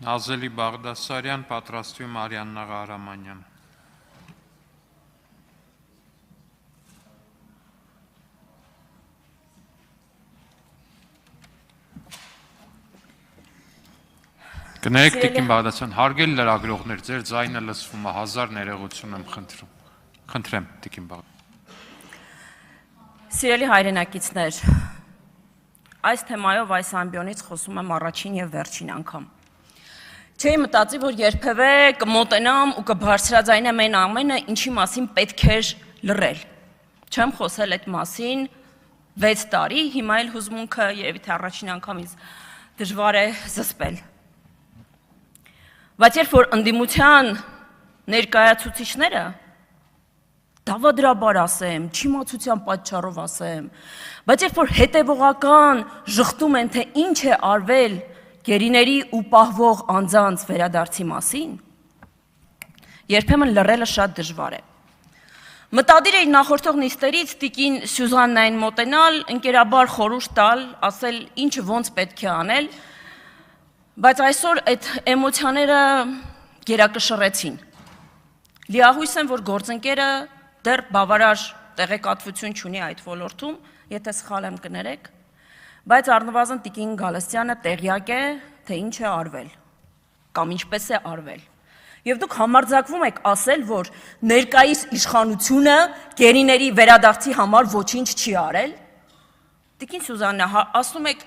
Նազելի Բաղդասարյան, պատրաստվում Արյաննա Ղարամանյան։ Կներեք Տիկին Բաղդասարյան, հարգելի լրագրողներ, ձեր ձայնը լսվում է, 1000 ներողություն եմ խնդրում։ Խնդրեմ Տիկին Բաղդասարյան։ Սիրելի հայրենակիցներ, այս թեմայով այս ամբիոնից խոսում եմ առաջին եւ վերջին անգամ։ Չէի մտածի, որ երբևէ կմոտենամ ու կբարձրաձայնեմ այն ամենը, ինչի մասին պետք էր լռել։ Չեմ խոսել այդ մասին 6 տարի, հիմա էլ հուզմունքը եւ թե առաջին անգամից դժվար է զսպել։ Բայց երբ որ ընդդիմության ներկայացուցիչները դավադրաբար ասեմ, չիմացության պատճառով ասեմ, բայց երբ որ հետևողական ժխտում են, թե ինչ է արվել գերիների ու պահվող անձանց վերադարձի մասին, երբեմն լռելը շատ դժվար է։ Մտադիր էի նախորդող նիստերից Տիկին Սյուզաննային մոտենալ, ընկերաբար խորհուրդ տալ, ասել ինչը ոնց պետք է անել, բայց այսօր այդ էմոցիաները գերակշռեցին։ Լիահույս եմ, որ գործընկերը դեռ բավարար տեղեկատվություն չունի այդ ոլորտում, եթե սխալ եմ կներեք, բայց առնվազն Տիկին Գալստյանը տեղյակ է, թե ինչ է արվել, կամ ինչպես է արվել։ Եվ դուք համարձակվում եք ասել, որ ներկայիս իշխանությունը գերիների վերադարձի համար ոչինչ չի արել։ Տիկին Սյուզաննա, ասում եք,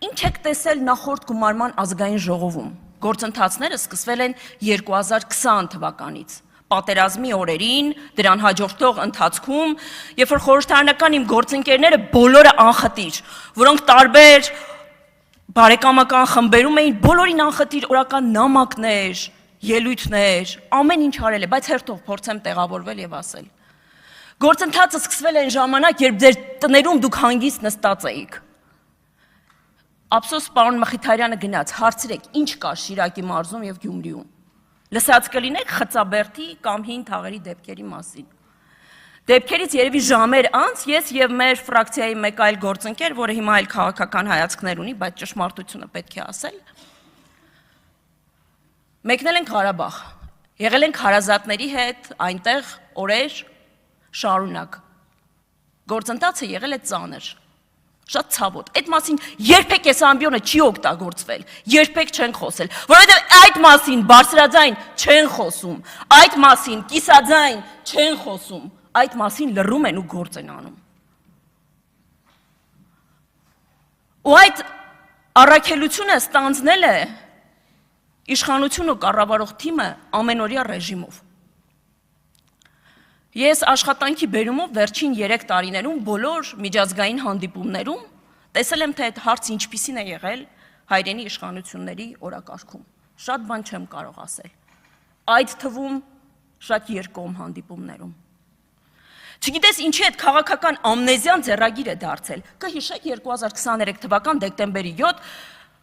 ինչ եք տեսել նախորդ գումարման ազգային ժողովում։ Գործընթացները սկսվել են 2020 թվականից։ Պատերազմի օրերին, դրան հաջորդող ընթացքում, երբ որ խորհրդարանական իմ գործընկերները բոլորը անխտիր, որոնք տարբեր բարեկամական խմբերում էին, բոլորին անխտիր օրական նամակներ, ելույթներ, ամեն ինչ արել է, բայց հերթով փորձեմ տեղավորվել եւ ասել։ Գործընթացը սկսվել է այն ժամանակ, երբ ձեր տներում դուք հանգիստ նստած էիք։ Ափսոս պարոն Մխիթարյանը գնաց, հարցրեք, ինչ կա Շիրակի մարզում եւ Գյումրիում։ Լսած կլինեք Խծաբերդի կամ հին թաղերի դեպքերի մասին։ Դեպքերից երևի ժամեր անց ես եւ մեր ֆրակցիայի մեկ այլ գործընկեր, որը հիմա այլ քաղաքական հայացքներ ունի, բայց ճշմարտությունը պետք է ասել, մեկնել ենք Ղարաբաղ, եղել ենք հարազատների հետ, այնտեղ օրեր շարունակ։ Գործընթացը եղել է ծանր, շատ ցավոտ։ Այդ մասին երբեք այս ամբիոնը չի օգտագործվել, երբեք չեն խոսել, որովհետև այդ մասին բարձրաձայն չեն խոսում, այդ մասին կիսաձայն չեն խոսում, այդ մասին լռում են ու գործ են անում։ Ու այդ առաքելությունը ստանձնել է իշխանություն ու կառավարող թիմը ամենօրյա ռեժիմով։ Ես աշխատանքի բերումով վերջին 3 տարիներում բոլոր միջազգային հանդիպումներում տեսել եմ, թե այդ հարցը ինչպիսին է եղել հայրենի իշխանությունների օրակարգում։ Շատ բան չեմ կարող ասել։ Այդ թվում շատ երկկողմ հանդիպումներում։ Չգիտես ինչի այդ քաղաքական ամնեզիան ձեռագիր է դարձել։ Կհիշեք 2023 թվական դեկտեմբերի 7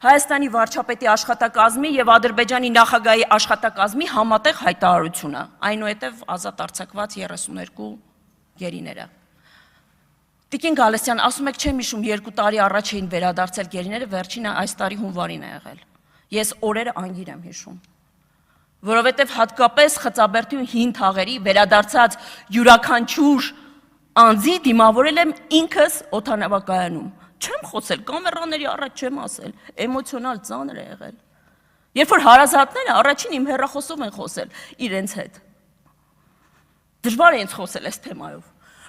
Հայաստանի վարչապետի աշխատակազմի եւ Ադրբեջանի նախագահի աշխատակազմի համատեղ հայտարարությունը, այնուհետև ազատ արձակված 32 գերիները։ Տիկին Գալստյան, ասում եք չեմ հիշում 2 տարի առաջ էին վերադարձել գերիները, վերջինը այս տարի հունվարին է եղել։ Ես օրերը անգիր եմ հիշում, որովհետև հատկապես Խծաբերդի ու հին թաղերի վերադարձած յուրաքանչյուր անձի դիմավորել եմ ինքս օդանավակայանում։ Չեմ խոսել, կամերաների առաջ չեմ ասել, էմոցիոնալ ծանր է եղել։ Երբ որ հարազատները առաջին իմ հեռախոսով են խոսել իրենց հետ։ Դժվար է ինձ խոսել այս թեմայով,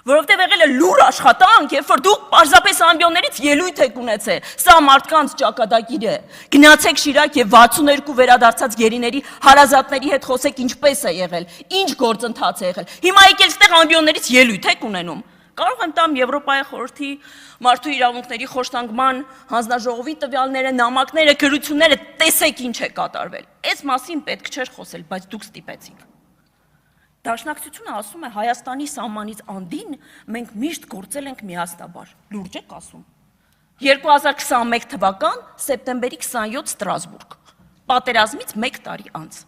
որովհետև եղել է լուր աշխատանք, երբ որ դուք պարզապես ամբիոններից ելույթ եք ունեցել, սա մարդկանց ճակատագիր է։ Գնացեք Շիրակ եւ 62 վերադարձած գերիների հարազատների հետ խոսեք ինչպես է եղել, ինչ գործընթաց է եղել։ Հիմա եկել ստեղ ամբիոններից ելույթ եք ունենում։ Կարող եմ տամ Եվրոպայի խորհրդի մարդու իրավունքների խոշտանգման հանձնաժողովի տվյալները, նամակները, գրությունները, տեսեք ինչ է կատարվել։ Այս մասին պետք չէր խոսել, բայց դուք ստիպեցիք։ Դաշնակցությունը ասում է Հայաստանի սահմանից անդին մենք միշտ գործել ենք միասնաբար։ Լուրջ եք ասում։ 2021 թվական սեպտեմբերի 27 Ստրասբուրգ։ Պատերազմից 1 տարի անց։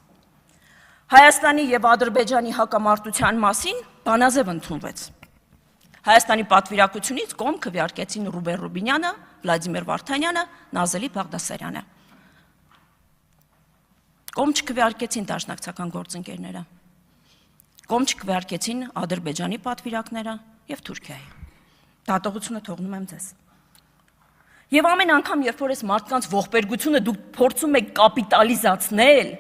Հայաստանի եւ Ադրբեջանի հակամարտության մասին բանաձև ընդունվեց։ Հայաստանի պատվիրակությունից կողմ քվեարկեցին Ռուբեն Ռուբինյանը, Վլադիմիր Վարդանյանը, Նազելի Բաղդասարյանը։ Կողմ չքվեարկեցին դաշնակցական գործընկերները։ Կողմ չքվեարկեցին Ադրբեջանի պատվիրակները եւ Թուրքիայի։ Դատողությունը թողնում եմ ձեզ։ Եվ ամեն անգամ, երբ որ այս մարդկանց ողբերգությունը դուք փորձում եք կապիտալիզացնել,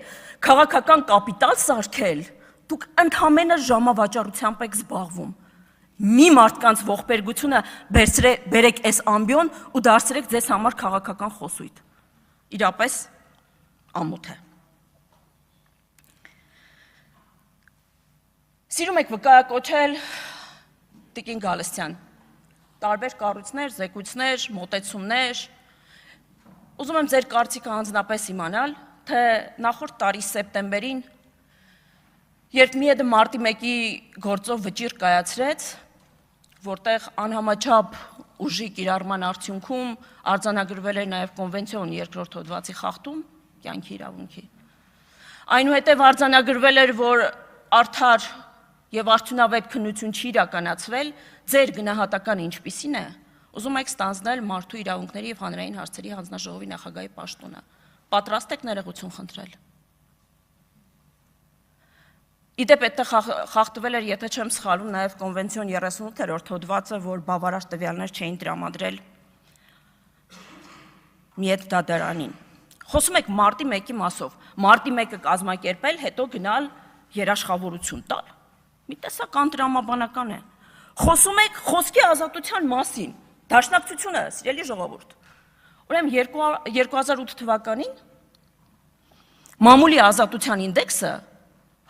քաղաքական կապիտալ սարքել, դուք ընդհանրապես ժամավաճառությամբ եք զբաղվում։ Մի մարդկանց ողբերգությունը բերեք այս ամբիոն ու դարձրեք ձեզ համար քաղաքական խոսույթ։ Իրապես ամոթ է։ Սիրում եք վկայակոչել Տիկին Գալստյան, տարբեր կառույցներ, զեկույցներ, մոտեցումներ։ Ուզում եմ ձեր կարծիքը անձնապես իմանալ, թե նախորդ տարի սեպտեմբերին, երբ ՄԻԵԴ-ը մարտի 1-ի գործով վճիռ կայացրեց, որտեղ անհամաչափ ուժի կիրառման արդյունքում արձանագրվել էր նաև կոնվենցիոն երկրորդ հոդվածի խախտում կյանքի իրավունքի։ Այնուհետև արձանագրվել էր, որ արդար եւ արդյունավետ քննություն չի իրականացվել, ձեր գնահատականը ինչպիսին է, ուզում եք ստանձնել Մարդու իրավունքների եւ հանրային հարցերի հանձնաժողովի նախագահի պաշտոնը։ Պատրաստ եք ներողություն խնդրել։ Իդեպ այդտեղ խախտվել էր, եթե չեմ սխալվում, նաև կոնվենցիոն 38-րդ հոդվածը, որ բավարար տվյալներ չէին տրամադրել ՄԻԵԴ դատարանին։ Խոսում եք մարտի 1-ի մասով, մարտի 1-ը կազմակերպել, հետո գնալ երաշխավորություն տալ։ Մի տեսական տրամաբանական է։ Խոսում եք խոսքի ազատության մասին, դաշնակցությունը, սիրելի ժողովուրդ։ Ուրեմն 2008 թվականին մամուլի ազատության ինդեքսը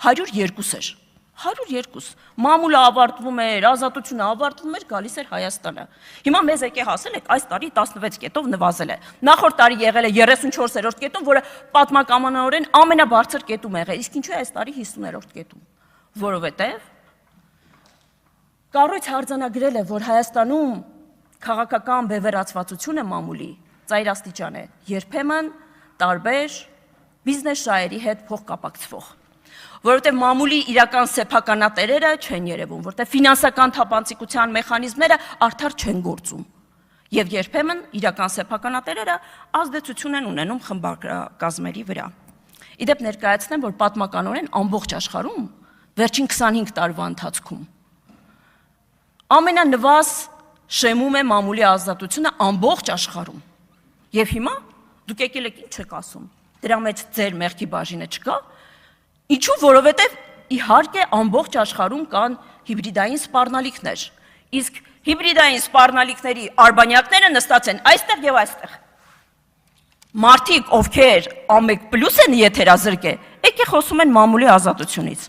102 էր, 102, մամուլը ավարտվում էր, ազատությունը ավարտվում էր, գալիս էր Հայաստանը։ Հիմա մեզ եկե հասել եք այս տարի 16 կետով նվազել է։ Նախորդ տարի եղել է 34-րդ կետում, որը պատմականորեն ամենաբարձր կետում եղել է, իսկ ինչու է այս տարի 50-րդ կետում։ Որովհետև կառույց արձանագրել է, որ Հայաստանում քաղաքական բևեռացվածությունը մամուլի ծայրաստիճան է, երբեմն տարբեր բիզնես շահերի հետ փոխկապակցվող։ Որովհետև մամուլի իրական սեփականատերերը չեն երևում, որովհետև ֆինանսական թափանցիկության մեխանիզմները արդար չեն գործում։ Եվ երբեմն իրական սեփականատերերը ազդեցություն են ունենում խմբակազմերի վրա։ Իդեպ ներկայացնեմ, որ պատմականորեն ամբողջ աշխարհում վերջին 25 տարվա ընթացքում ամենանվազ շեմում է մամուլի ազատությունը ամբողջ աշխարհում։ Եվ հիմա դուք եկել եք ինչ եք ասում։ Դրա մեջ ձեր մեղքի բաժինը չկա։ Ինչու, որովհետև իհարկե ամբողջ աշխարհում կան հիբրիդային սպառնալիքներ, իսկ հիբրիդային սպառնալիքների արբանյակները նստած են այստեղ եւ այստեղ։ Մարդիկ, ովքեր ամեկ պլյուս են եթերազրկե, եկե խոսում են մամուլի ազատությունից։